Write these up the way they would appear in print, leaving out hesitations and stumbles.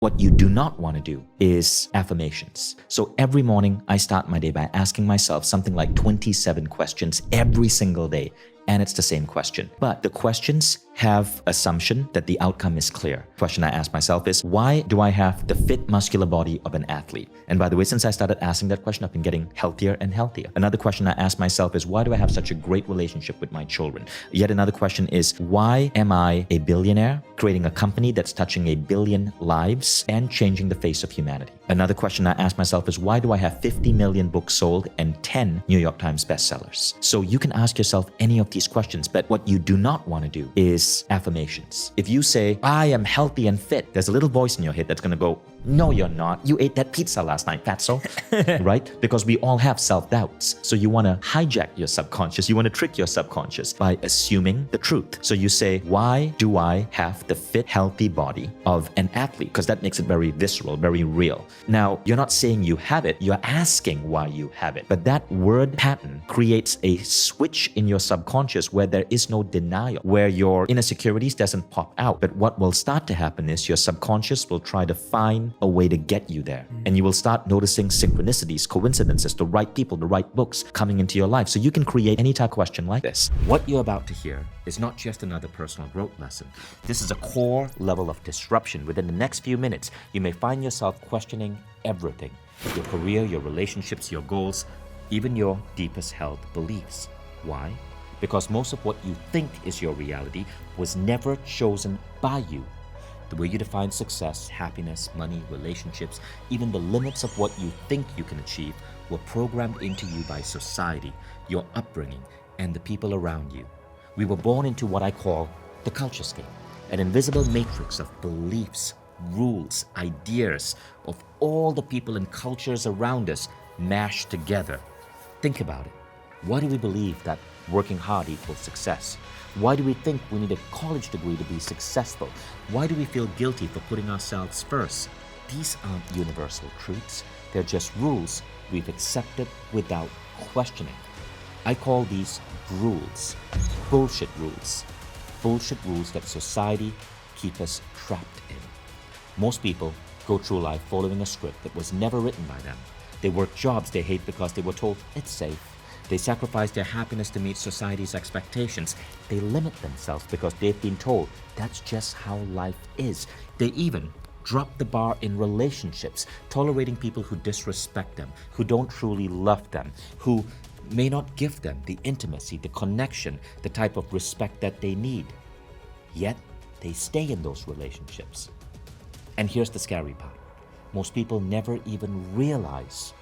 What you do not want to do is affirmations. So every morning I start my day by asking myself something like 27 questions every single day. And it's the same question. But the questions have assumption that the outcome is clear. Question I ask myself is, why do I have the fit muscular body of an athlete? And by the way, since I started asking that question, I've been getting healthier and healthier. Another question I ask myself is, why do I have such a great relationship with my children? Yet another question is, why am I a billionaire creating a company that's touching 1 billion lives and changing the face of humanity? Another question I ask myself is, why do I have 50 million books sold and 10 New York Times bestsellers? So you can ask yourself any of these questions, but what you do not want to do is affirmations. If you say, I am healthy and fit, there's a little voice in your head that's going to go, no, you're not. You ate that pizza last night, fatso. Right? Because we all have self-doubts. So you want to hijack your subconscious. You want to trick your subconscious by assuming the truth. So you say, why do I have the fit, healthy body of an athlete? Because that makes it very visceral, very real. Now, you're not saying you have it. You're asking why you have it. But that word pattern creates a switch in your subconscious where there is no denial, where your insecurities doesn't pop out. But what will start to happen is your subconscious will try to find a way to get you there. And you will start noticing synchronicities, coincidences, the right people, the right books coming into your life. So you can create any type of question like this. What you're about to hear is not just another personal growth lesson. This is a core level of disruption. Within the next few minutes, you may find yourself questioning everything. Your career, your relationships, your goals, even your deepest held beliefs. Why? Because most of what you think is your reality was never chosen by you. The way you define success, happiness, money, relationships, even the limits of what you think you can achieve were programmed into you by society, your upbringing, and the people around you. We were born into what I call the culturescape, an invisible matrix of beliefs, rules, ideas of all the people and cultures around us mashed together. Think about it. Why do we believe that working hard equals success? Why do we think we need a college degree to be successful? Why do we feel guilty for putting ourselves first? These aren't universal truths. They're just rules we've accepted without questioning. I call these rules, bullshit rules. Bullshit rules that society keep us trapped in. Most people go through life following a script that was never written by them. They work jobs they hate because they were told it's safe. They sacrifice their happiness to meet society's expectations. They limit themselves because they've been told that's just how life is. They even drop the bar in relationships, tolerating people who disrespect them, who don't truly love them, who may not give them the intimacy, the connection, the type of respect that they need. Yet, they stay in those relationships. And here's the scary part. Most people never even realize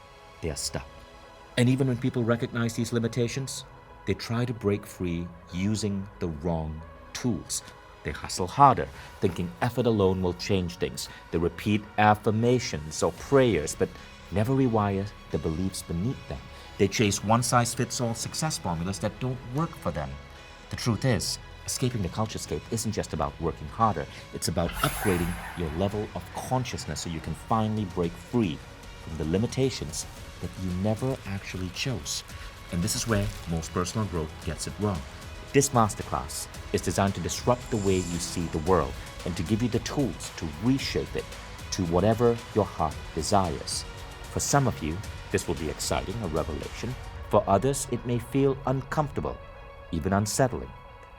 they're stuck. And even when people recognize these limitations, they try to break free using the wrong tools. They hustle harder, thinking effort alone will change things. They repeat affirmations or prayers, but never rewire the beliefs beneath them. They chase one-size-fits-all success formulas that don't work for them. The truth is, escaping the culturescape isn't just about working harder. It's about upgrading your level of consciousness so you can finally break free from the limitations that you never actually chose. And this is where most personal growth gets it wrong. This masterclass is designed to disrupt the way you see the world and to give you the tools to reshape it to whatever your heart desires. For some of you, this will be exciting, a revelation. For others, it may feel uncomfortable, even unsettling.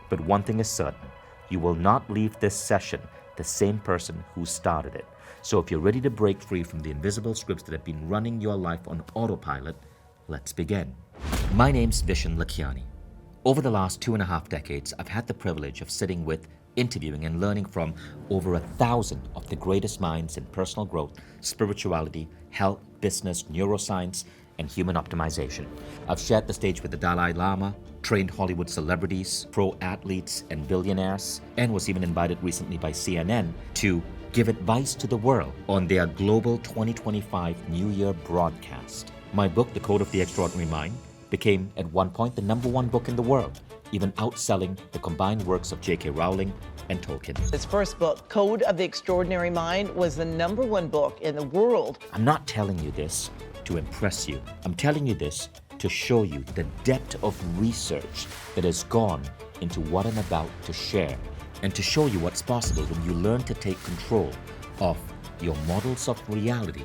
But one thing is certain, you will not leave this session the same person who started it. So if you're ready to break free from the invisible scripts that have been running your life on autopilot, let's begin. My name's Vishen Lakhiani. Over the last 2.5 decades, I've had the privilege of sitting with, interviewing, and learning from over 1,000 of the greatest minds in personal growth, spirituality, health, business, neuroscience, and human optimization. I've shared the stage with the Dalai Lama, trained Hollywood celebrities, pro athletes, and billionaires, and was even invited recently by CNN to give advice to the world on their global 2025 New Year broadcast. My book, The Code of the Extraordinary Mind, became at one point the #1 book in the world, even outselling the combined works of J.K. Rowling and Tolkien. His first book, Code of the Extraordinary Mind, was the #1 book in the world. I'm not telling you this to impress you. I'm telling you this to show you the depth of research that has gone into what I'm about to share, and to show you what's possible when you learn to take control of your models of reality,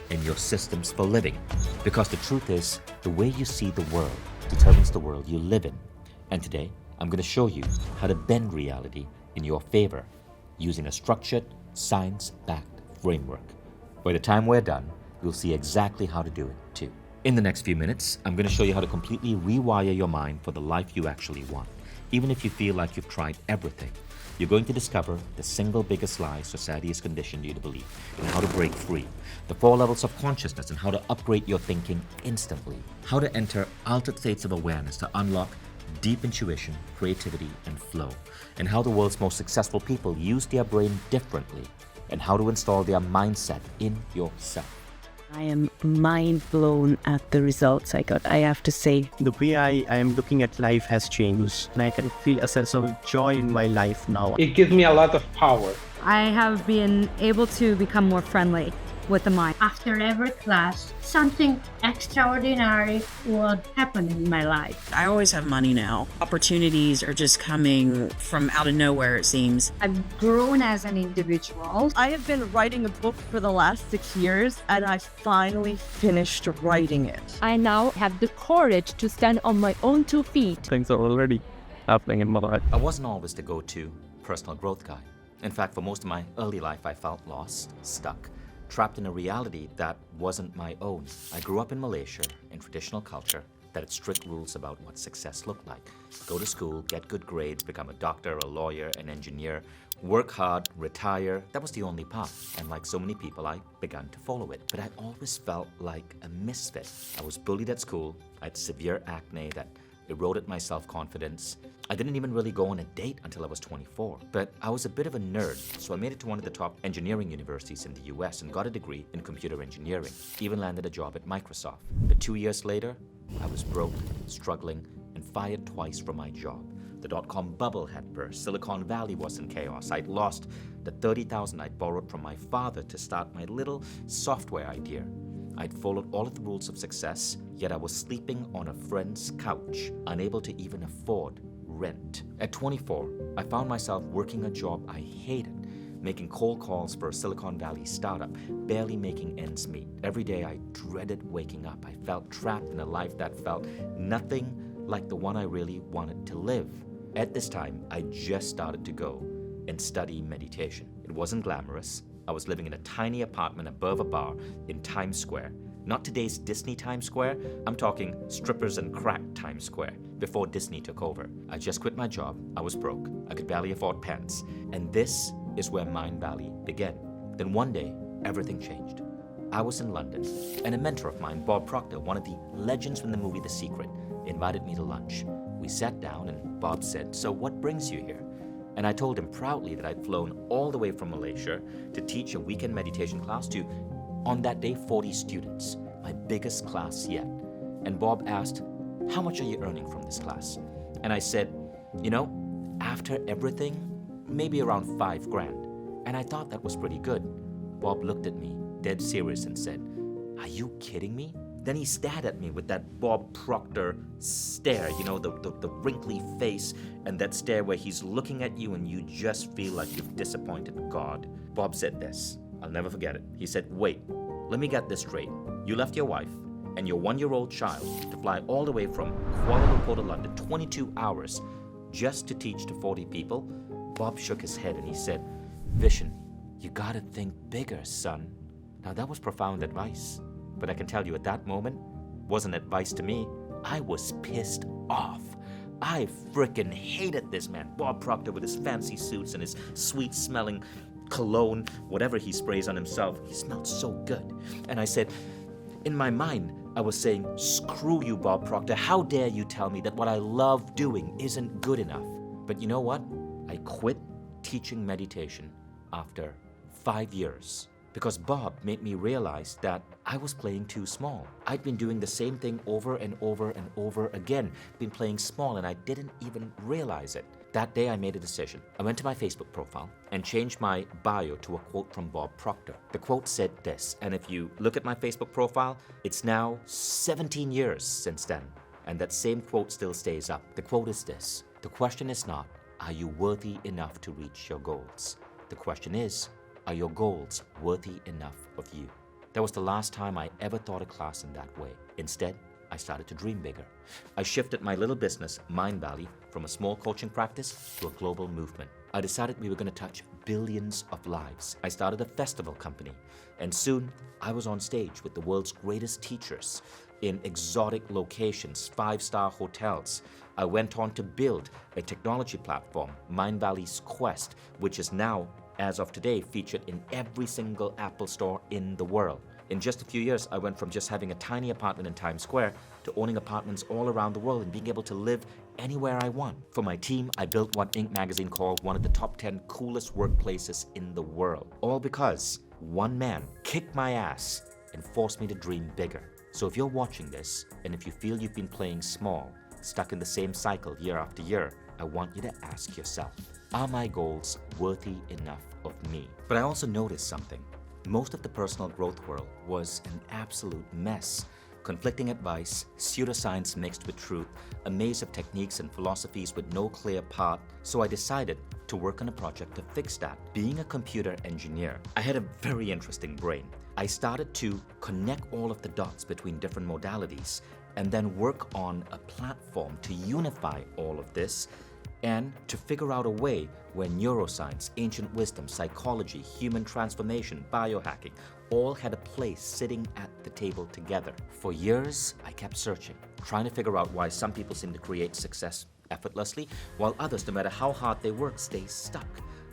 and your systems for living. Because the truth is, the way you see the world determines the world you live in. And today, I'm going to show you how to bend reality in your favor using a structured, science-backed framework. By the time we're done, you'll see exactly how to do it too. In the next few minutes, I'm going to show you how to completely rewire your mind for the life you actually want. Even if you feel like you've tried everything, you're going to discover the single biggest lie society has conditioned you to believe and how to break free, the 4 levels of consciousness and how to upgrade your thinking instantly, how to enter altered states of awareness to unlock deep intuition, creativity, and flow, and how the world's most successful people use their brain differently, and how to install their mindset in yourself. I am mind blown at the results I got, I have to say. The way I am looking at life has changed, and I can feel a sense of joy in my life now. It gives me a lot of power. I have been able to become more friendly with the mind. After every class, something extraordinary would happen in my life. I always have money now. Opportunities are just coming from out of nowhere, it seems. I've grown as an individual. I have been writing a book for the last 6 years, and I finally finished writing it. I now have the courage to stand on my own 2 feet. Things are already happening in my life. I wasn't always the go-to personal growth guy. In fact, for most of my early life, I felt lost, stuck, trapped in a reality that wasn't my own. I grew up in Malaysia, in traditional culture, that had strict rules about what success looked like. Go to school, get good grades, become a doctor, a lawyer, an engineer, work hard, retire. That was the only path. And like so many people, I began to follow it. But I always felt like a misfit. I was bullied at school. I had severe acne that eroded my self-confidence. I didn't even really go on a date until I was 24. But I was a bit of a nerd, so I made it to one of the top engineering universities in the US and got a degree in computer engineering. Even landed a job at Microsoft. But 2 years later, I was broke, struggling, and fired twice from my job. The dot-com bubble had burst. Silicon Valley was in chaos. I'd lost the $30,000 I'd borrowed from my father to start my little software idea. I'd followed all of the rules of success, yet I was sleeping on a friend's couch, unable to even afford rent. At 24, I found myself working a job I hated, making cold calls for a Silicon Valley startup, barely making ends meet. Every day I dreaded waking up. I felt trapped in a life that felt nothing like the one I really wanted to live. At this time, I just started to go and study meditation. It wasn't glamorous. I was living in a tiny apartment above a bar in Times Square. Not today's Disney Times Square. I'm talking strippers and crack Times Square, before Disney took over. I just quit my job. I was broke. I could barely afford pants. And this is where Mindvalley began. Then one day, everything changed. I was in London, and a mentor of mine, Bob Proctor, one of the legends from the movie The Secret, invited me to lunch. We sat down, and Bob said, "So what brings you here?" And I told him proudly that I'd flown all the way from Malaysia to teach a weekend meditation class to, on that day, 40 students, my biggest class yet. And Bob asked, "How much are you earning from this class?" And I said, after everything, maybe around $5,000. And I thought that was pretty good. Bob looked at me, dead serious, and said, "Are you kidding me?" Then he stared at me with that Bob Proctor stare, the wrinkly face and that stare where he's looking at you and you just feel like you've disappointed God. Bob said this, I'll never forget it. He said, "Wait, let me get this straight. You left your wife and your 1-year-old child to fly all the way from Kuala Lumpur to London, 22 hours, just to teach to 40 people?" Bob shook his head and he said, "Vishen, you gotta think bigger, son." Now that was profound advice. But I can tell you at that moment, wasn't advice to me. I was pissed off. I frickin' hated this man, Bob Proctor, with his fancy suits and his sweet-smelling cologne, whatever he sprays on himself. He smelled so good. And I said, in my mind, I was saying, "Screw you, Bob Proctor. How dare you tell me that what I love doing isn't good enough?" But you know what? I quit teaching meditation after 5 years. Because Bob made me realize that I was playing too small. I'd been doing the same thing over and over and over again, been playing small, and I didn't even realize it. That day I made a decision. I went to my Facebook profile and changed my bio to a quote from Bob Proctor. The quote said this, and if you look at my Facebook profile, it's now 17 years since then, and that same quote still stays up. The quote is this: "The question is not, are you worthy enough to reach your goals? The question is, Are your goals worthy enough of you? That was the last time I ever taught a class in that way. Instead, I started to dream bigger. I shifted my little business, Mindvalley, from a small coaching practice to a global movement. I decided we were going to touch billions of lives. I started a festival company, and soon I was on stage with the world's greatest teachers in exotic locations, 5-star hotels. I went on to build a technology platform, Mindvalley's Quest, which is now, as of today, featured in every single Apple store in the world. In just a few years, I went from just having a tiny apartment in Times Square to owning apartments all around the world and being able to live anywhere I want. For my team, I built what Inc. magazine called one of the top 10 coolest workplaces in the world. All because one man kicked my ass and forced me to dream bigger. So if you're watching this, and if you feel you've been playing small, stuck in the same cycle year after year, I want you to ask yourself, are my goals worthy enough of me? But I also noticed something. Most of the personal growth world was an absolute mess. Conflicting advice, pseudoscience mixed with truth, a maze of techniques and philosophies with no clear path. So I decided to work on a project to fix that. Being a computer engineer, I had a very interesting brain. I started to connect all of the dots between different modalities and then work on a platform to unify all of this and to figure out a way where neuroscience, ancient wisdom, psychology, human transformation, biohacking all had a place sitting at the table together. For years, I kept searching, trying to figure out why some people seem to create success effortlessly, while others, no matter how hard they work, stay stuck.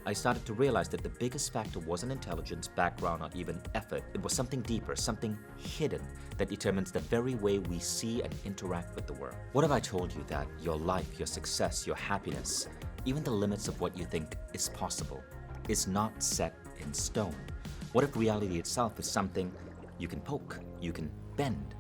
I started to realize that the biggest factor wasn't intelligence, background, or even effort. It was something deeper, something hidden that determines the very way we see and interact with the world. What if I told you that your life, your success, your happiness, even the limits of what you think is possible, is not set in stone? What if reality itself is something you can poke, you can bend?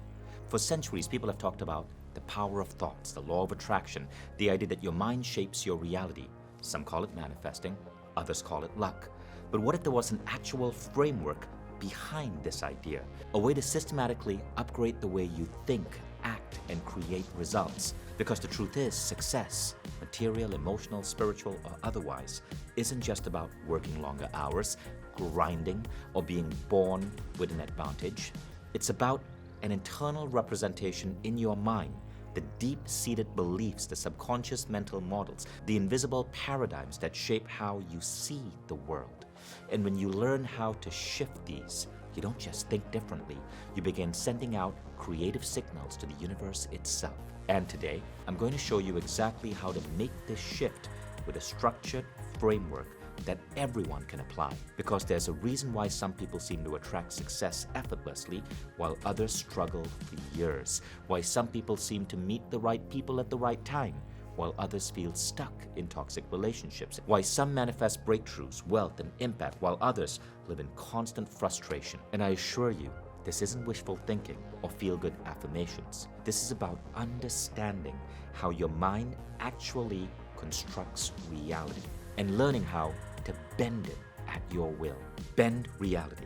For centuries, people have talked about the power of thoughts, the law of attraction, the idea that your mind shapes your reality. Some call it manifesting, others call it luck. But what if there was an actual framework behind this idea? A way to systematically upgrade the way you think, act, and create results? Because the truth is, success, material, emotional, spiritual, or otherwise, isn't just about working longer hours, grinding, or being born with an advantage. It's about an internal representation in your mind, the deep-seated beliefs, the subconscious mental models, the invisible paradigms that shape how you see the world. And when you learn how to shift these, you don't just think differently, you begin sending out creative signals to the universe itself. And today, I'm going to show you exactly how to make this shift with a structured framework that everyone can apply, because there's a reason why some people seem to attract success effortlessly while others struggle for years, why some people seem to meet the right people at the right time while others feel stuck in toxic relationships, why some manifest breakthroughs, wealth, and impact while others live in constant frustration. And I assure you, this isn't wishful thinking or feel-good affirmations. This is about understanding how your mind actually constructs reality and learning how to bend it at your will. Bend reality.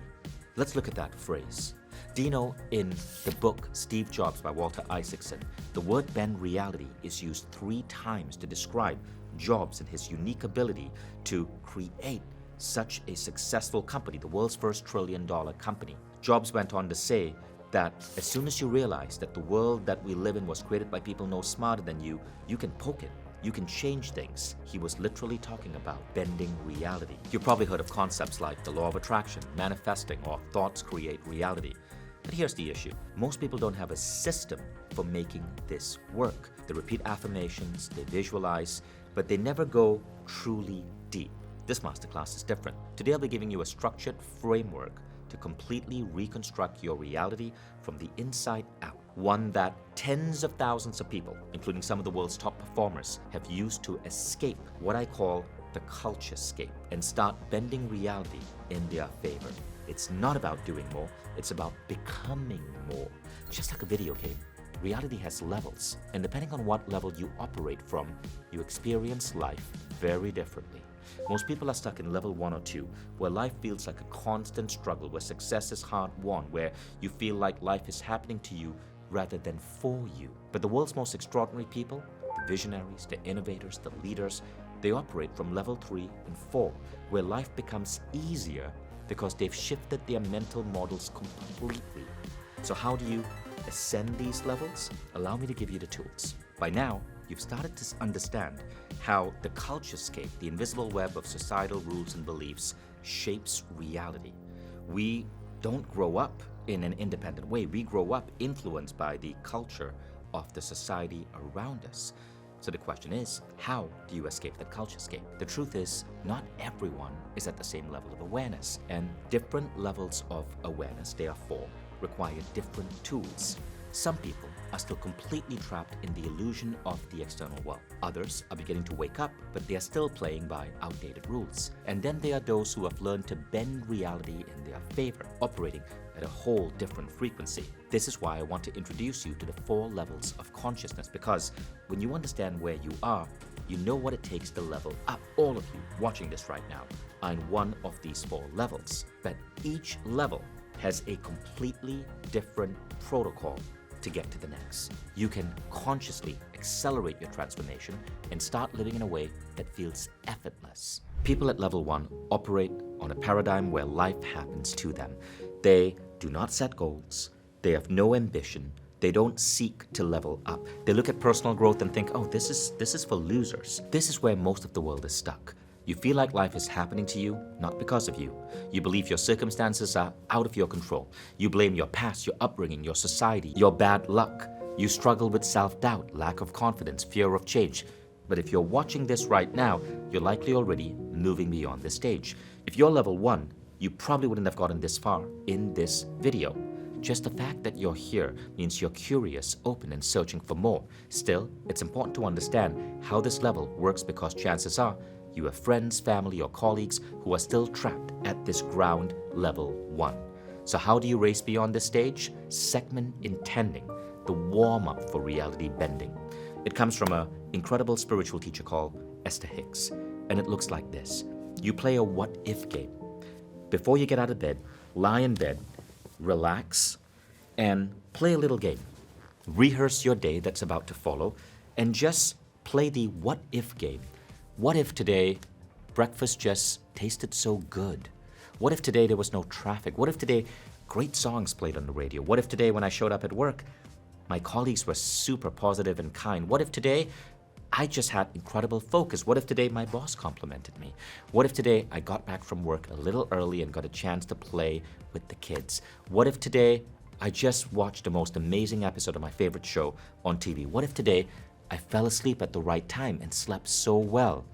Let's look at that phrase. Do you know, in the book Steve Jobs by Walter Isaacson, the word bend reality is used 3 times to describe Jobs and his unique ability to create such a successful company, the world's first $1 trillion company. Jobs went on to say that as soon as you realize that the world that we live in was created by people no smarter than you, you can poke it. You can change things. He was literally talking about bending reality. You've probably heard of concepts like the law of attraction, manifesting, or thoughts create reality. But here's the issue. Most people don't have a system for making this work. They repeat affirmations, they visualize, but they never go truly deep. This masterclass is different. Today I'll be giving you a structured framework to completely reconstruct your reality from the inside out. One that tens of thousands of people, including some of the world's top performers, have used to escape what I call the culture-scape and start bending reality in their favor. It's not about doing more, it's about becoming more. Just like a video game, reality has levels, and depending on what level you operate from, you experience life very differently. Most people are stuck in level 1 or 2, where life feels like a constant struggle, where success is hard-won, where you feel like life is happening to you rather than for you. But the world's most extraordinary people, the visionaries, the innovators, the leaders, they operate from level 3 and 4, where life becomes easier because they've shifted their mental models completely. So how do you ascend these levels? Allow me to give you the tools. By now, you've started to understand how the culturescape, the invisible web of societal rules and beliefs, shapes reality. We don't grow up in an independent way. We grow up influenced by the culture of the society around us. So the question is, how do you escape that culturescape? The truth is, not everyone is at the same level of awareness, and different levels of awareness, therefore, require different tools. Some people are still completely trapped in the illusion of the external world. Others are beginning to wake up, but they are still playing by outdated rules. And then there are those who have learned to bend reality in their favor, operating at a whole different frequency. This is why I want to introduce you to the 4 levels of consciousness, because when you understand where you are, you know what it takes to level up. All of you watching this right now are in one of these 4 levels, but each level has a completely different protocol to get to the next. You can consciously accelerate your transformation and start living in a way that feels effortless. People at level 1 operate on a paradigm where life happens to them. They do not set goals. They have no ambition. They don't seek to level up. They look at personal growth and think, oh, this is for losers. This is where most of the world is stuck. You feel like life is happening to you, not because of you. You believe your circumstances are out of your control. You blame your past, your upbringing, your society, your bad luck. You struggle with self-doubt, lack of confidence, fear of change. But if you're watching this right now, you're likely already moving beyond this stage. If you're level 1, you probably wouldn't have gotten this far in this video. Just the fact that you're here means you're curious, open, and searching for more. Still, it's important to understand how this level works, because chances are you have friends, family, or colleagues who are still trapped at this ground level 1. So how do you race beyond this stage? Segment intending, the warm-up for reality bending. It comes from an incredible spiritual teacher called Esther Hicks, and it looks like this. You play a what-if game. Before you get out of bed, lie in bed, relax, and play a little game. Rehearse your day that's about to follow, and just play the what-if game. What if today breakfast just tasted so good? What if today there was no traffic? What if today great songs played on the radio? What if today when I showed up at work, my colleagues were super positive and kind? What if today I just had incredible focus? What if today my boss complimented me? What if today I got back from work a little early and got a chance to play with the kids? What if today I just watched the most amazing episode of my favorite show on TV? What if today I fell asleep at the right time and slept so well?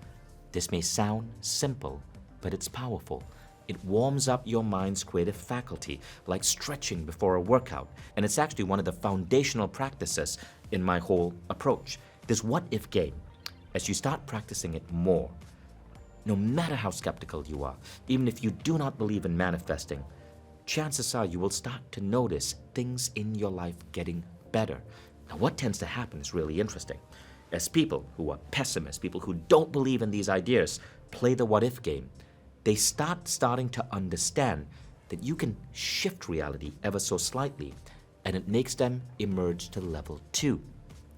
This may sound simple, but it's powerful. It warms up your mind's creative faculty, like stretching before a workout. And it's actually one of the foundational practices in my whole approach. This what-if game, as you start practicing it more, no matter how skeptical you are, even if you do not believe in manifesting, chances are you will start to notice things in your life getting better. Now, what tends to happen is really interesting. As people who are pessimists, people who don't believe in these ideas, play the what-if game, they starting to understand that you can shift reality ever so slightly, and it makes them emerge to level 2.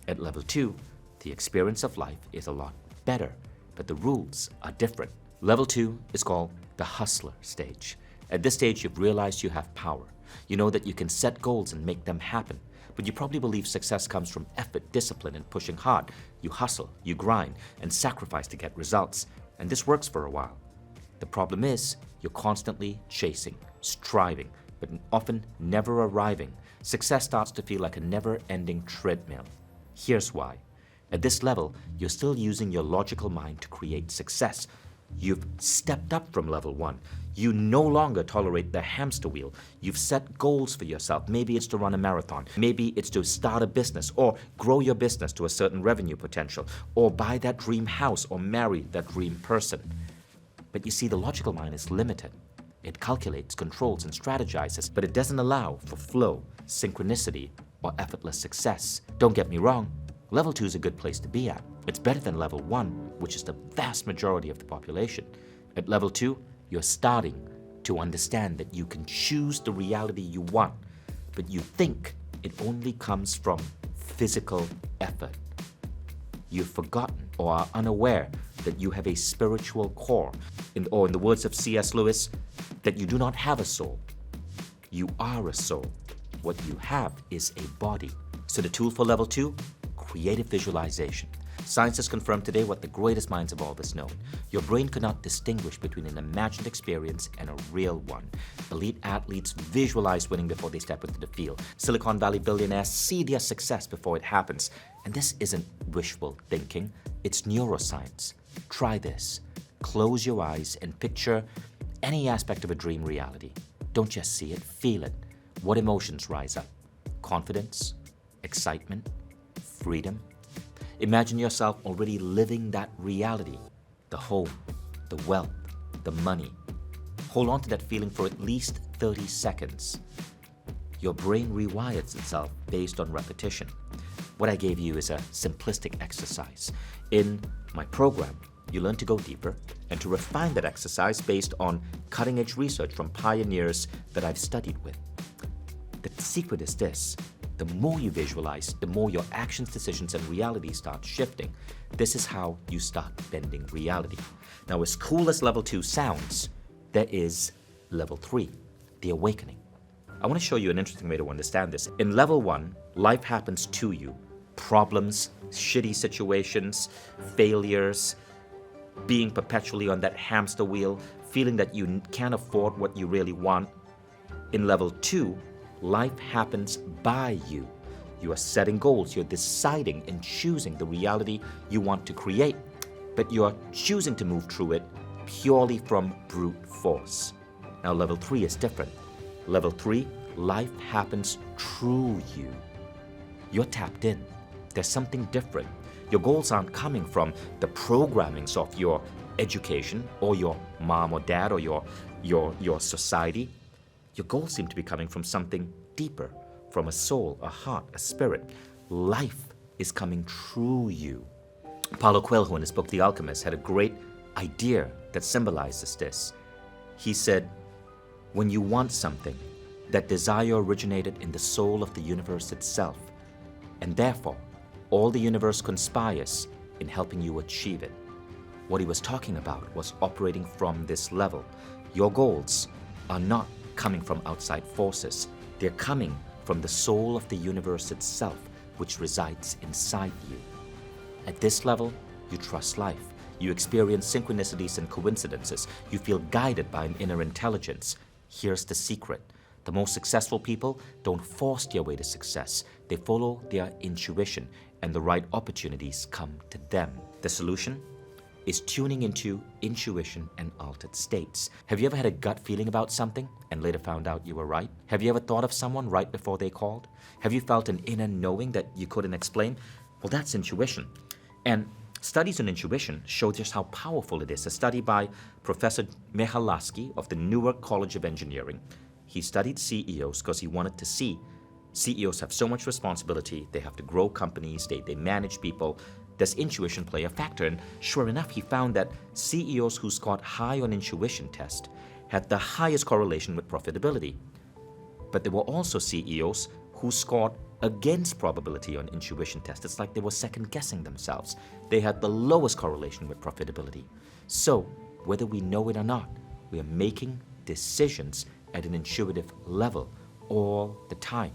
At level 2, the experience of life is a lot better, but the rules are different. Level 2 is called the hustler stage. At this stage, you've realized you have power. You know that you can set goals and make them happen, but you probably believe success comes from effort, discipline, and pushing hard. You hustle, you grind, and sacrifice to get results, and this works for a while. The problem is, you're constantly chasing, striving, but often never arriving. Success starts to feel like a never-ending treadmill. Here's why. At this level, you're still using your logical mind to create success. You've stepped up from level 1. You no longer tolerate the hamster wheel. You've set goals for yourself. Maybe it's to run a marathon. Maybe it's to start a business or grow your business to a certain revenue potential, or buy that dream house or marry that dream person. But you see, the logical mind is limited. It calculates, controls, and strategizes, but it doesn't allow for flow, synchronicity, or effortless success. Don't get me wrong, level 2 is a good place to be at. It's better than level 1, which is the vast majority of the population. At level 2, you're starting to understand that you can choose the reality you want, but you think it only comes from physical effort. You've forgotten or are unaware that you have a spiritual core. In the words of C.S. Lewis, that you do not have a soul. You are a soul. What you have is a body. So the tool for level 2, creative visualization. Science has confirmed today what the greatest minds have always known. Your brain cannot distinguish between an imagined experience and a real one. Elite athletes visualize winning before they step into the field. Silicon Valley billionaires see their success before it happens. And this isn't wishful thinking, it's neuroscience. Try this. Close your eyes and picture any aspect of a dream reality. Don't just see it, feel it. What emotions rise up? Confidence, excitement, freedom. Imagine yourself already living that reality. The home, the wealth, the money. Hold on to that feeling for at least 30 seconds. Your brain rewires itself based on repetition. What I gave you is a simplistic exercise. In my program, you learn to go deeper and to refine that exercise based on cutting-edge research from pioneers that I've studied with. The secret is this. The more you visualize, the more your actions, decisions, and reality start shifting. This is how you start bending reality. Now, as cool as level 2 sounds, there is level 3, the awakening. I want to show you an interesting way to understand this. In level 1, life happens to you. Problems, shitty situations, failures, being perpetually on that hamster wheel, feeling that you can't afford what you really want. In level 2, life happens by you. You are setting goals, you're deciding and choosing the reality you want to create, but you're choosing to move through it purely from brute force. Now, level 3 is different. Level 3, life happens through you. You're tapped in. There's something different. Your goals aren't coming from the programmings of your education or your mom or dad or your society. Your goals seem to be coming from something deeper, from a soul, a heart, a spirit. Life is coming through you. Paulo Coelho, in his book The Alchemist, had a great idea that symbolizes this. He said, when you want something, that desire originated in the soul of the universe itself, and therefore, all the universe conspires in helping you achieve it. What he was talking about was operating from this level. Your goals are not coming from outside forces. They're coming from the soul of the universe itself, which resides inside you. At this level, you trust life. You experience synchronicities and coincidences. You feel guided by an inner intelligence. Here's the secret. The most successful people don't force their way to success. They follow their intuition, and the right opportunities come to them. The solution is tuning into intuition and altered states. Have you ever had a gut feeling about something and later found out you were right? Have you ever thought of someone right before they called? Have you felt an inner knowing that you couldn't explain? Well, that's intuition. And studies on intuition show just how powerful it is. A study by Professor Michalowski of the Newark College of Engineering. He studied CEOs because he wanted to see CEOs have so much responsibility. They have to grow companies. They manage people. Does intuition play a factor? And sure enough, he found that CEOs who scored high on intuition test had the highest correlation with profitability. But there were also CEOs who scored against probability on intuition test. It's like they were second guessing themselves. They had the lowest correlation with profitability. So, whether we know it or not, we are making decisions at an intuitive level all the time.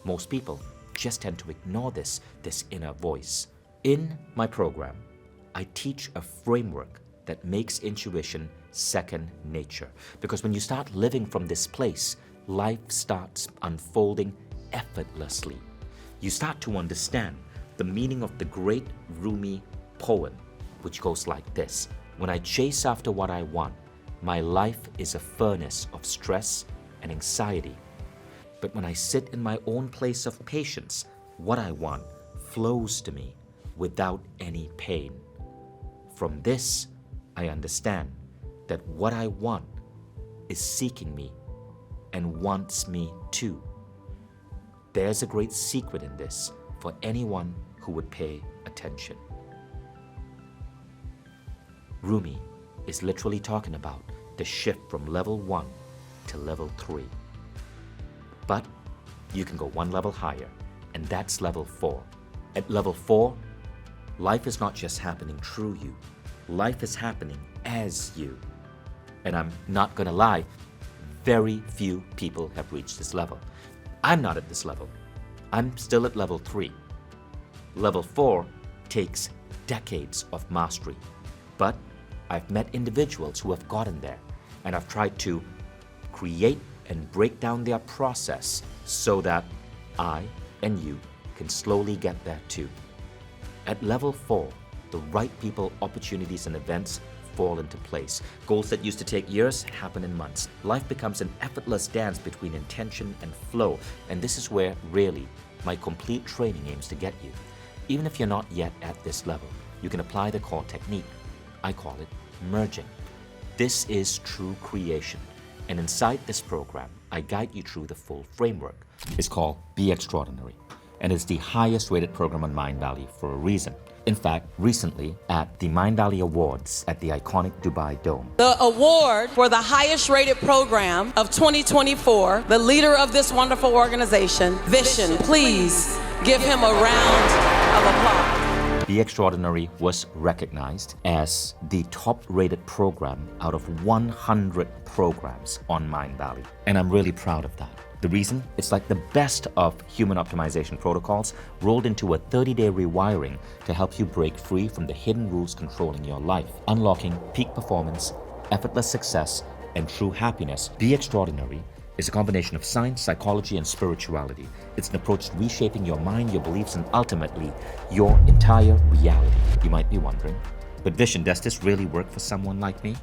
Most people just tend to ignore this inner voice. In my program, I teach a framework that makes intuition second nature. Because when you start living from this place, life starts unfolding effortlessly. You start to understand the meaning of the great Rumi poem, which goes like this. When I chase after what I want, my life is a furnace of stress and anxiety. But when I sit in my own place of patience, what I want flows to me without any pain. From this, I understand that what I want is seeking me and wants me too. There's a great secret in this for anyone who would pay attention. Rumi is literally talking about the shift from level 1 to level 3. But you can go one level higher, and that's level 4. At level 4, life is not just happening through you. Life is happening as you. And I'm not gonna lie, Very few people have reached this level. I'm not at this level. I'm still at level 3. Level 4 takes decades of mastery. But I've met individuals who have gotten there, and I've tried to create and break down their process so that I and you can slowly get there too. At level 4, the right people, opportunities, and events fall into place. Goals that used to take years happen in months. Life becomes an effortless dance between intention and flow, and this is where, really, my complete training aims to get you. Even if you're not yet at this level, you can apply the core technique. I call it merging. This is true creation, and inside this program, I guide you through the full framework. It's called Be Extraordinary, and it's the highest rated program on Mindvalley for a reason. In fact, recently at the Mindvalley Awards at the iconic Dubai Dome, the award for the highest rated program of 2024, the leader of this wonderful organization, Vishen, please give him a round of applause. Be Extraordinary was recognized as the top-rated program out of 100 programs on Mindvalley, and I'm really proud of that. The reason? It's like the best of human optimization protocols rolled into a 30-day rewiring to help you break free from the hidden rules controlling your life, unlocking peak performance, effortless success, and true happiness. Be Extraordinary is a combination of science, psychology, and spirituality. It's an approach to reshaping your mind, your beliefs, and ultimately, your entire reality. You might be wondering, but Vishen, does this really work for someone like me?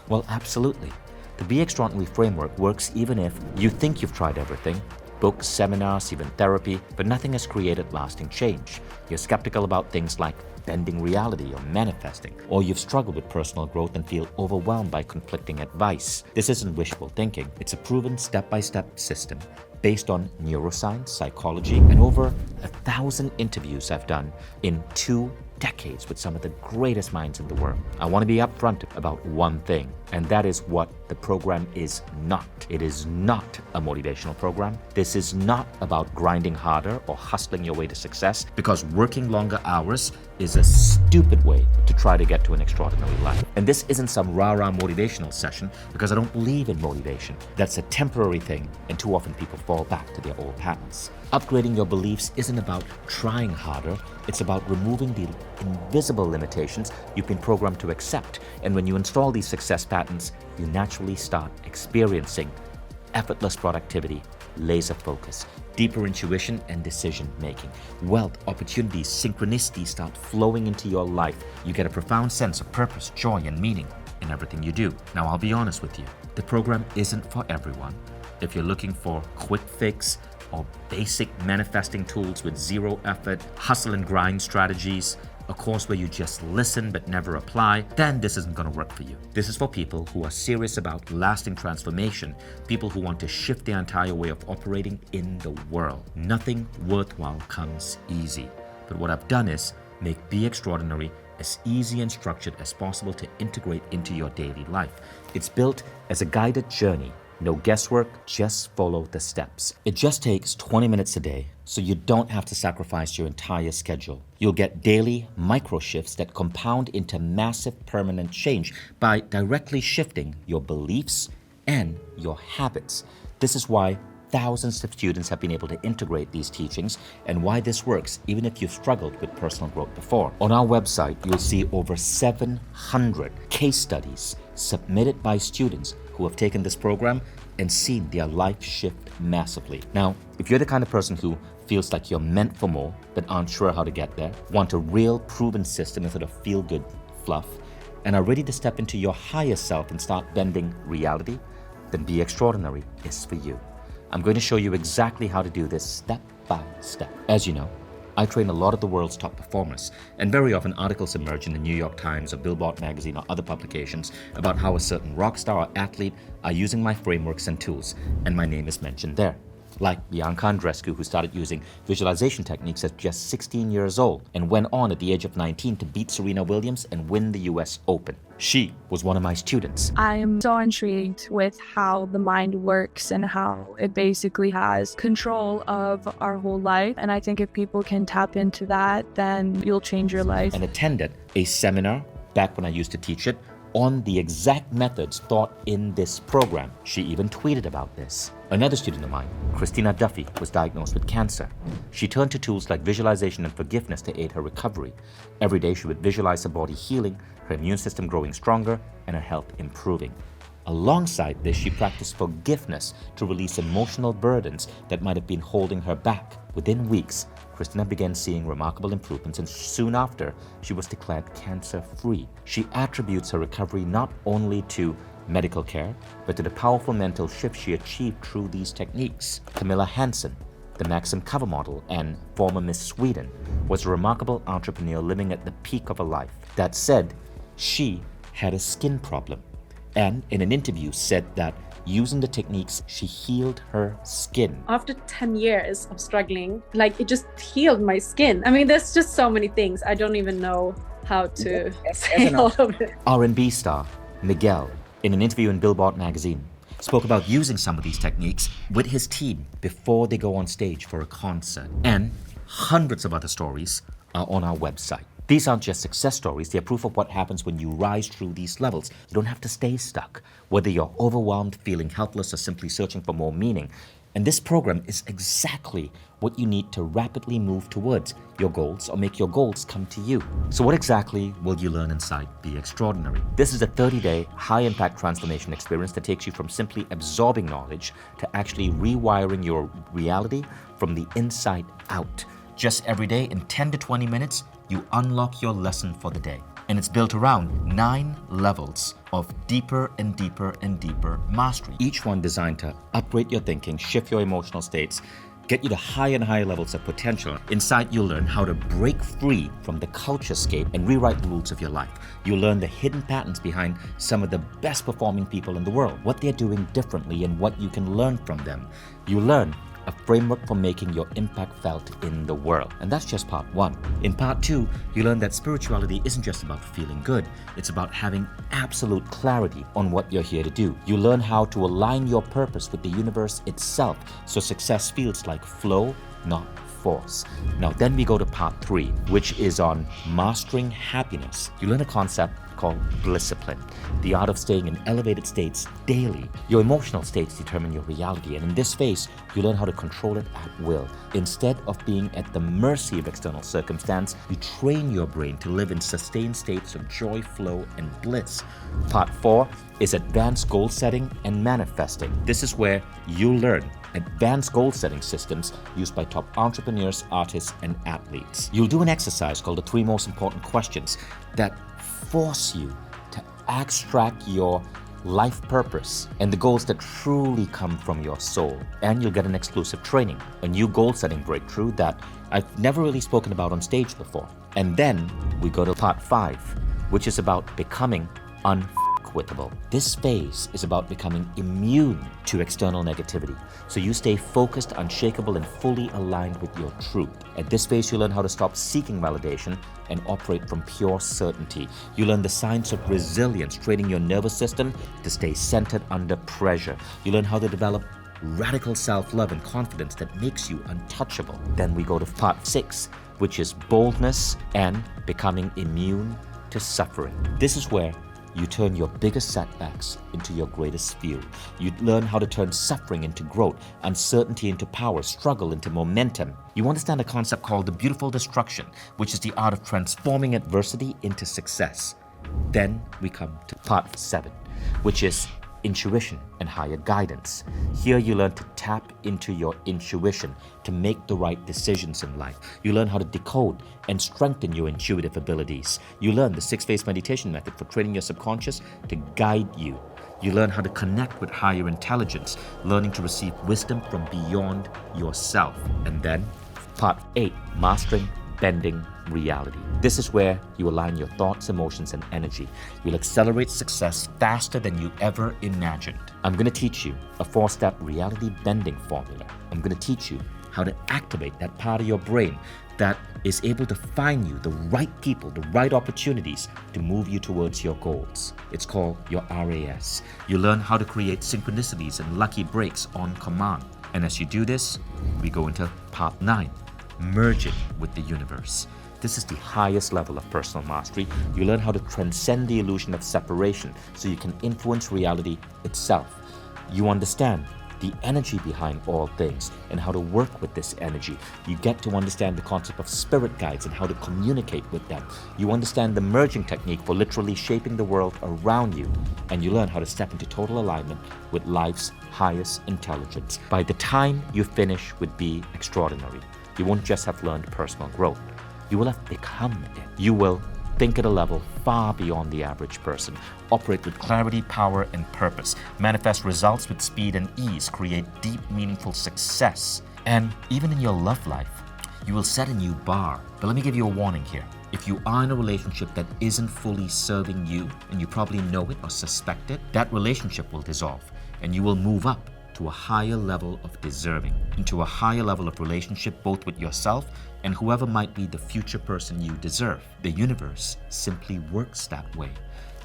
Well, absolutely. The Be Extraordinary framework works even if you think you've tried everything, books, seminars, even therapy, but nothing has created lasting change. You're skeptical about things like bending reality or manifesting, or you've struggled with personal growth and feel overwhelmed by conflicting advice. This isn't wishful thinking. It's a proven step-by-step system based on neuroscience, psychology, and over 1,000 interviews I've done in 2 decades with some of the greatest minds in the world. I want to be upfront about one thing, and that is what the program is not. It is not a motivational program. This is not about grinding harder or hustling your way to success, because working longer hours is a stupid way to try to get to an extraordinary life. And this isn't some rah-rah motivational session, because I don't believe in motivation. That's a temporary thing, and too often people fall back to their old patterns. Upgrading your beliefs isn't about trying harder. It's about removing the invisible limitations you've been programmed to accept. And when you install these success patterns, you naturally start experiencing effortless productivity, laser focus, deeper intuition and decision making. Wealth, opportunities, synchronicities start flowing into your life. You get a profound sense of purpose, joy, and meaning in everything you do. Now, I'll be honest with you. The program isn't for everyone. If you're looking for quick fix, or basic manifesting tools with zero effort, hustle and grind strategies, a course where you just listen but never apply, then this isn't going to work for you. This is for people who are serious about lasting transformation, people who want to shift their entire way of operating in the world. Nothing worthwhile comes easy. But what I've done is make Be Extraordinary as easy and structured as possible to integrate into your daily life. It's built as a guided journey. No guesswork, just follow the steps. It just takes 20 minutes a day, so you don't have to sacrifice your entire schedule. You'll get daily micro shifts that compound into massive permanent change by directly shifting your beliefs and your habits. This is why thousands of students have been able to integrate these teachings, and why this works even if you've struggled with personal growth before. On our website, you'll see over 700 case studies submitted by students who have taken this program and seen their life shift massively. Now, if you're the kind of person who feels like you're meant for more but aren't sure how to get there, want a real proven system instead of feel-good fluff, and are ready to step into your higher self and start bending reality, then Be Extraordinary is for you. I'm going to show you exactly how to do this step by step. As you know, I train a lot of the world's top performers, and very often articles emerge in the New York Times or Billboard magazine or other publications about how a certain rock star or athlete are using my frameworks and tools, and my name is mentioned there. Like Bianca Andreescu, who started using visualization techniques at just 16 years old and went on at the age of 19 to beat Serena Williams and win the US Open. She was one of my students. I am so intrigued with how the mind works and how it basically has control of our whole life. And I think if people can tap into that, then you'll change your life. And attended a seminar back when I used to teach it on the exact methods taught in this program. She even tweeted about this. Another student of mine, Christina Duffy, was diagnosed with cancer. She turned to tools like visualization and forgiveness to aid her recovery. Every day she would visualize her body healing, her immune system growing stronger, and her health improving. Alongside this, she practiced forgiveness to release emotional burdens that might have been holding her back. Within weeks, Christina began seeing remarkable improvements, and soon after, she was declared cancer-free. She attributes her recovery not only to medical care, but to the powerful mental shift she achieved through these techniques. Camilla Hansen, the Maxim cover model and former Miss Sweden, was a remarkable entrepreneur living at the peak of her life. That said, she had a skin problem, and in an interview said that using the techniques, she healed her skin. After 10 years of struggling, like, it just healed my skin. I mean, there's just so many things. I don't even know how to say all of it. R&B star Miguel, in an interview in Billboard magazine, spoke about using some of these techniques with his team before they go on stage for a concert. And hundreds of other stories are on our website. These aren't just success stories, they're proof of what happens when you rise through these levels. You don't have to stay stuck, whether you're overwhelmed, feeling helpless, or simply searching for more meaning. And this program is exactly what you need to rapidly move towards your goals or make your goals come to you. So what exactly will you learn inside Be Extraordinary? This is a 30-day high-impact transformation experience that takes you from simply absorbing knowledge to actually rewiring your reality from the inside out. Just every day in 10 to 20 minutes, you unlock your lesson for the day. And it's built around 9 levels of deeper and deeper and deeper mastery. Each one designed to upgrade your thinking, shift your emotional states, get you to higher and higher levels of potential. Inside, you'll learn how to break free from the culturescape and rewrite the rules of your life. You'll learn the hidden patterns behind some of the best performing people in the world, what they're doing differently and what you can learn from them. You learn a framework for making your impact felt in the world. And that's just part 1. In part 2, you learn that spirituality isn't just about feeling good. It's about having absolute clarity on what you're here to do. You learn how to align your purpose with the universe itself, so success feels like flow, not force. Now then we go to part 3, which is on mastering happiness. You learn a concept called blisscipline, the art of staying in elevated states daily. Your emotional states determine your reality, and in this phase, you learn how to control it at will. Instead of being at the mercy of external circumstance, you train your brain to live in sustained states of joy, flow, and bliss. Part 4 is advanced goal setting and manifesting. This is where you learn advanced goal setting systems used by top entrepreneurs, artists, and athletes. You'll do an exercise called the 3 most important questions that force you to extract your life purpose and the goals that truly come from your soul. And you'll get an exclusive training, a new goal setting breakthrough that I've never really spoken about on stage before. And then we go to part 5, which is about becoming unquittable. This phase is about becoming immune to external negativity, so you stay focused, unshakable, and fully aligned with your truth. At this phase, you learn how to stop seeking validation and operate from pure certainty. You learn the science of resilience, training your nervous system to stay centered under pressure. You learn how to develop radical self-love and confidence that makes you untouchable. Then we go to part 6, which is boldness and becoming immune to suffering. This is where you turn your biggest setbacks into your greatest fuel. You learn how to turn suffering into growth, uncertainty into power, struggle into momentum. You understand a concept called the beautiful destruction, which is the art of transforming adversity into success. Then we come to part 7, which is intuition and higher guidance. Here you learn to tap into your intuition to make the right decisions in life. You learn how to decode and strengthen your intuitive abilities. You learn the 6-phase meditation method for training your subconscious to guide you. You learn how to connect with higher intelligence, learning to receive wisdom from beyond yourself. And then part 8, mastering bending reality. This is where you align your thoughts, emotions, and energy. You'll accelerate success faster than you ever imagined. I'm going to teach you a 4-step reality bending formula. I'm going to teach you how to activate that part of your brain that is able to find you the right people, the right opportunities to move you towards your goals. It's called your RAS. You learn how to create synchronicities and lucky breaks on command. And as you do this, we go into part 9, merging with the universe. This is the highest level of personal mastery. You learn how to transcend the illusion of separation so you can influence reality itself. You understand the energy behind all things and how to work with this energy. You get to understand the concept of spirit guides and how to communicate with them. You understand the merging technique for literally shaping the world around you, and you learn how to step into total alignment with life's highest intelligence. By the time you finish with Be Extraordinary, you won't just have learned personal growth, you will have become it. You will think at a level far beyond the average person, operate with clarity, power, and purpose, manifest results with speed and ease, create deep, meaningful success. And even in your love life, you will set a new bar. But let me give you a warning here. If you are in a relationship that isn't fully serving you, and you probably know it or suspect it, that relationship will dissolve, and you will move up to a higher level of deserving, into a higher level of relationship both with yourself and whoever might be the future person you deserve. The universe simply works that way.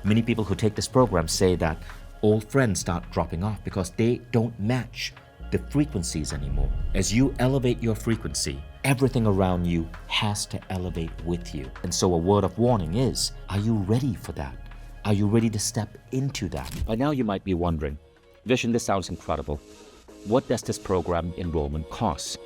Many people who take this program say that old friends start dropping off because they don't match the frequencies anymore. As you elevate your frequency, everything around you has to elevate with you. And so a word of warning is, are you ready for that? Are you ready to step into that? By now you might be wondering, Vishen, this sounds incredible. What does this program enrollment cost?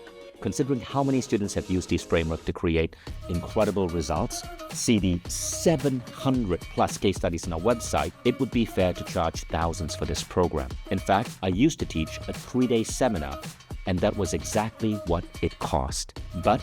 Considering how many students have used these frameworks to create incredible results, see the 700 plus case studies on our website, it would be fair to charge thousands for this program. In fact, I used to teach a 3-day seminar, and that was exactly what it cost. But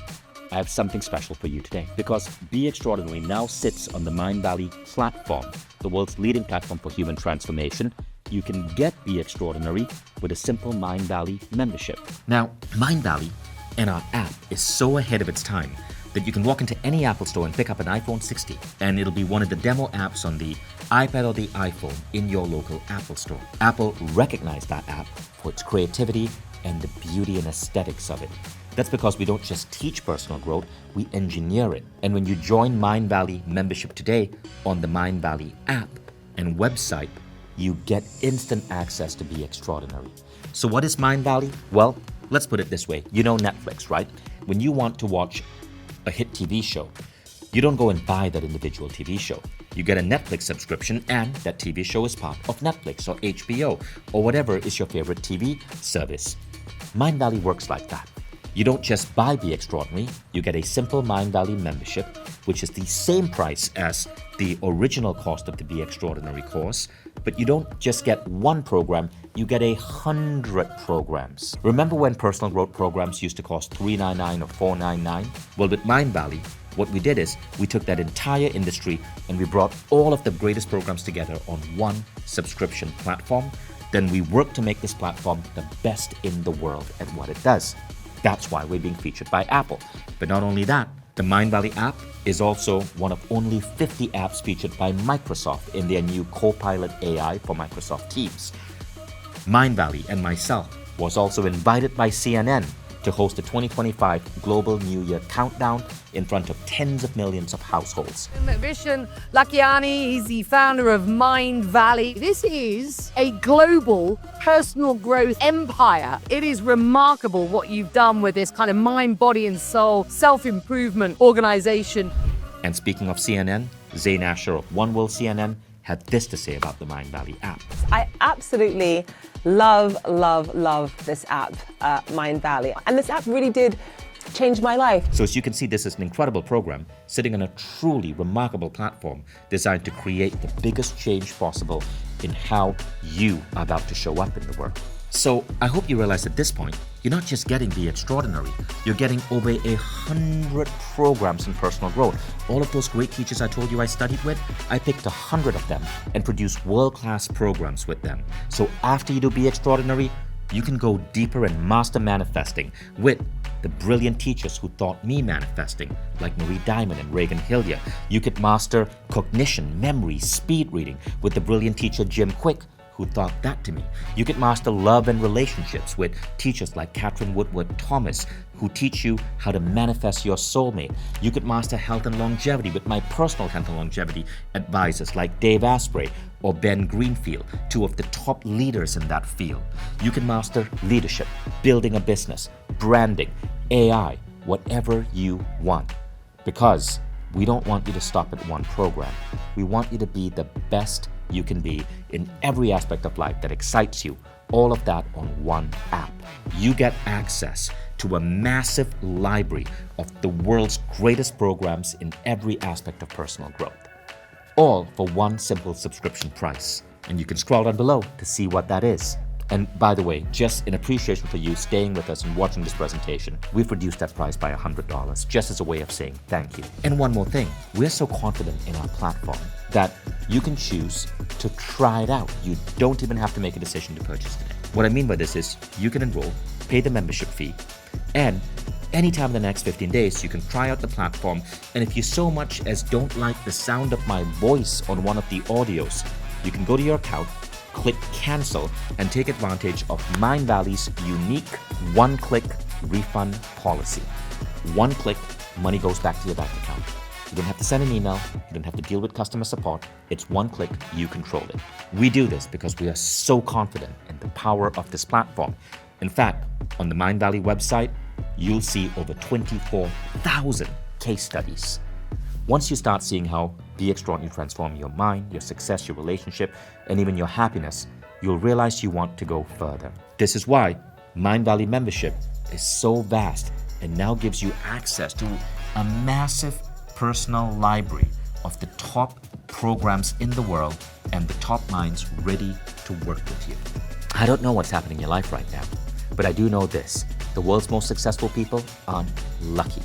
I have something special for you today, because Be Extraordinary now sits on the Mindvalley platform, the world's leading platform for human transformation. You can get Be Extraordinary with a simple Mindvalley membership. Now, Mindvalley and our app is so ahead of its time that you can walk into any Apple store and pick up an iPhone 60, and it'll be one of the demo apps on the iPad or the iPhone in your local Apple store. Apple recognized that app for its creativity and the beauty and aesthetics of it. That's because we don't just teach personal growth, we engineer it. And when you join Mindvalley membership today on the Mindvalley app and website, you get instant access to Be Extraordinary. So what is Mindvalley? Well, let's put it this way. You know Netflix, right? When you want to watch a hit TV show, you don't go and buy that individual TV show. You get a Netflix subscription, and that TV show is part of Netflix or HBO or whatever is your favorite TV service. Mindvalley works like that. You don't just buy Be Extraordinary, you get a simple Mindvalley membership, which is the same price as the original cost of the Be Extraordinary course, but you don't just get one program, you get 100 programs. Remember when personal growth programs used to cost $399 or $499? Well, with Mindvalley, what we did is we took that entire industry and we brought all of the greatest programs together on one subscription platform. Then we worked to make this platform the best in the world at what it does. That's why we're being featured by Apple. But not only that, the Mindvalley app is also one of only 50 apps featured by Microsoft in their new Copilot AI for Microsoft Teams. Mindvalley and myself was also invited by CNN to host the 2025 Global New Year Countdown in front of tens of millions of households. Vishen Lakhiani, he's the founder of Mindvalley. This is a global personal growth empire. It is remarkable what you've done with this kind of mind, body, and soul self-improvement organization. And speaking of CNN, Zain Asher of One World CNN had this to say about the Mindvalley app. I absolutely love this app, Mindvalley. And this app really did change my life. So as you can see, this is an incredible program sitting on a truly remarkable platform designed to create the biggest change possible in how you are about to show up in the world. So I hope you realize at this point, you're not just getting Be Extraordinary, you're getting over 100 programs in personal growth. All of those great teachers I told you I studied with, I picked 100 of them and produced world-class programs with them. So after you do Be Extraordinary, you can go deeper and master manifesting with the brilliant teachers who taught me manifesting, like Marie Diamond and Reagan Hillier. You could master cognition, memory, speed reading with the brilliant teacher Jim Quick, who taught that to me. You could master love and relationships with teachers like Catherine Woodward Thomas, who teach you how to manifest your soulmate. You could master health and longevity with my personal health and longevity advisors like Dave Asprey or Ben Greenfield, two of the top leaders in that field. You can master leadership, building a business, branding, AI, whatever you want. because we don't want you to stop at one program. We want you to be the best you can be in every aspect of life that excites you. All of that on one app. You get access to a massive library of the world's greatest programs in every aspect of personal growth. All for one simple subscription price. And you can scroll down below to see what that is. And by the way, just in appreciation for you staying with us and watching this presentation, we've reduced that price by $100 just as a way of saying thank you. And one more thing, we're so confident in our platform that you can choose to try it out. You don't even have to make a decision to purchase today. What I mean by this is you can enroll, pay the membership fee, and anytime in the next 15 days, you can try out the platform. And if you so much as don't like the sound of my voice on one of the audios, you can go to your account, click cancel, and take advantage of Mindvalley's unique one-click refund policy. One click, money goes back to your bank account. You don't have to send an email. You don't have to deal with customer support. It's one click, you control it. We do this because we are so confident in the power of this platform. In fact, on the Mindvalley website, you'll see over 24,000 case studies. Once you start seeing how Be Extraordinary transform your mind, your success, your relationship, and even your happiness, you'll realize you want to go further. This is why Mindvalley membership is so vast and now gives you access to a massive personal library of the top programs in the world and the top minds ready to work with you. I don't know what's happening in your life right now, but I do know this. The world's most successful people aren't lucky.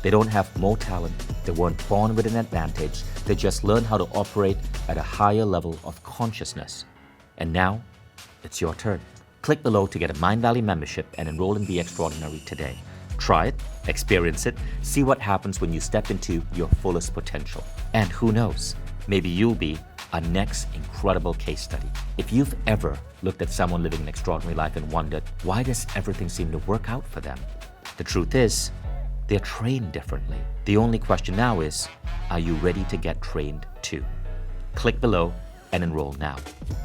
They don't have more talent. They weren't born with an advantage. They just learn how to operate at a higher level of consciousness. And now, it's your turn. Click below to get a Mindvalley membership and enroll in Be Extraordinary today. Try it, experience it, see what happens when you step into your fullest potential. And who knows, maybe you'll be our next incredible case study. If you've ever looked at someone living an extraordinary life and wondered, why does everything seem to work out for them? The truth is, they're trained differently. The only question now is, are you ready to get trained too? Click below and enroll now.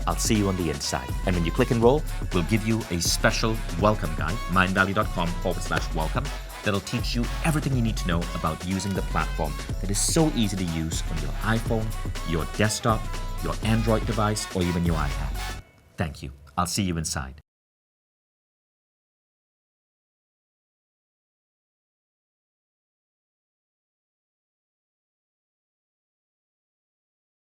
I'll see you on the inside. And when you click enroll, we'll give you a special welcome guide, mindvalley.com/welcome, that'll teach you everything you need to know about using the platform that is so easy to use on your iPhone, your desktop, your Android device, or even your iPad. Thank you. I'll see you inside.